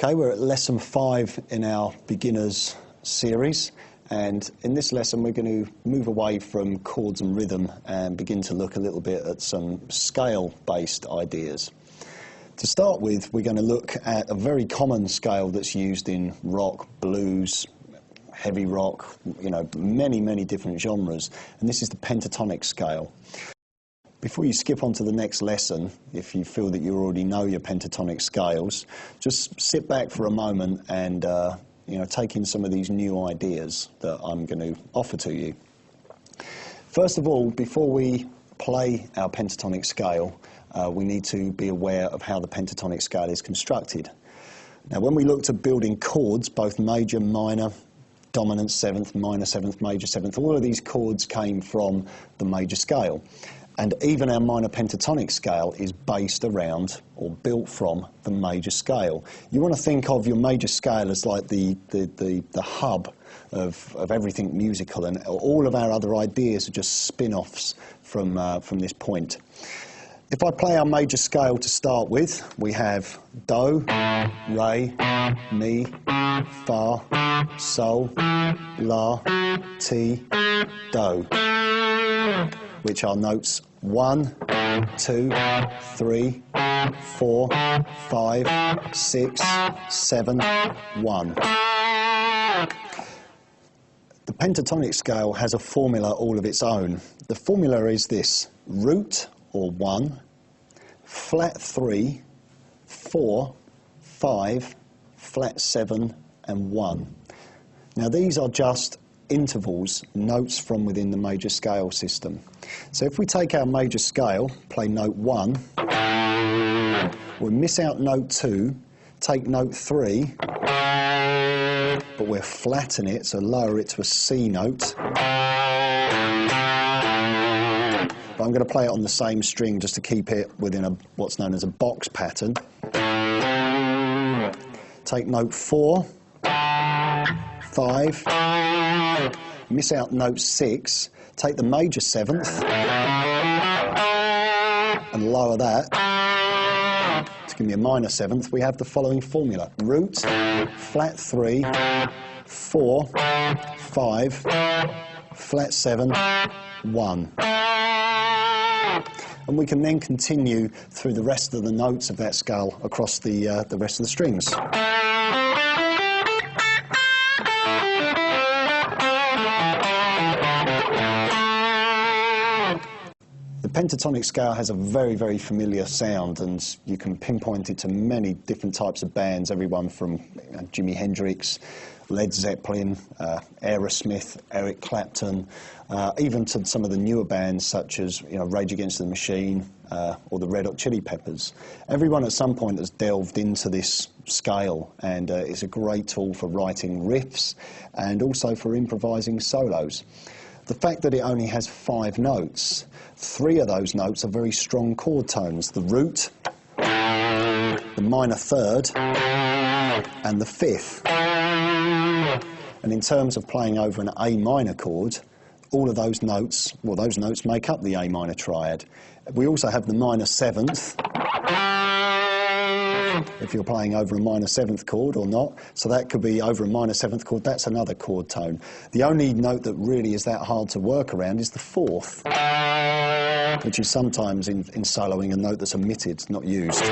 Okay, we're at lesson 5 in our beginners series, and in this lesson we're going to move away from chords and rhythm and begin to look a little bit at some scale-based ideas. To start with, we're going to look at a very common scale that's used in rock, blues, heavy rock, many different genres, and this is the pentatonic scale. Before you skip on to the next lesson, if you feel that you already know your pentatonic scales, just sit back for a moment and take in some of these new ideas that I'm going to offer to you. First of all, before we play our pentatonic scale, we need to be aware of how the pentatonic scale is constructed. Now, when we looked at building chords, both major, minor, dominant seventh, minor seventh, major seventh, all of these chords came from the major scale. And even our minor pentatonic scale is based around or built from the major scale. You want to think of your major scale as like the hub of everything musical, and all of our other ideas are just spin-offs from this point. If I play our major scale to start with, we have Do, Re, Mi, Fa, Sol, La, Ti, Do, which are notes 1, 2, 3, 4, 5, 6, 7, 1. The pentatonic scale has a formula all of its own. The formula is this: root, or 1, flat 3, 4, 5, flat 7, and 1. Now these are just intervals, notes from within the major scale system. So if we take our major scale, play note 1, we'll miss out note 2, take note 3, but we'll flatten it, so lower it to a C note. But I'm going to play it on the same string just to keep it within what's known as a box pattern. Take note 4, 5, miss out note 6, take the major seventh and lower that to give me a minor seventh. We have the following formula: root, flat 3, 4, 5, flat 7, 1. And we can then continue through the rest of the notes of that scale across the rest of the strings. The pentatonic scale has a very familiar sound, and you can pinpoint it to many different types of bands, everyone from Jimi Hendrix, Led Zeppelin, Aerosmith, Eric Clapton, even to some of the newer bands such as Rage Against the Machine or the Red Hot Chili Peppers. Everyone at some point has delved into this scale, and it's a great tool for writing riffs and also for improvising solos. The fact that it only has 5 notes, 3 of those notes are very strong chord tones: the root, the minor third, and the 5th. And in terms of playing over an A minor chord, all of those notes, well, those notes make up the A minor triad. We also have the minor 7th, if you're playing over a minor 7th chord or not, so that could be over a minor 7th chord, that's another chord tone. The only note that really is that hard to work around is the 4th, which is sometimes in soloing a note that's omitted, not used.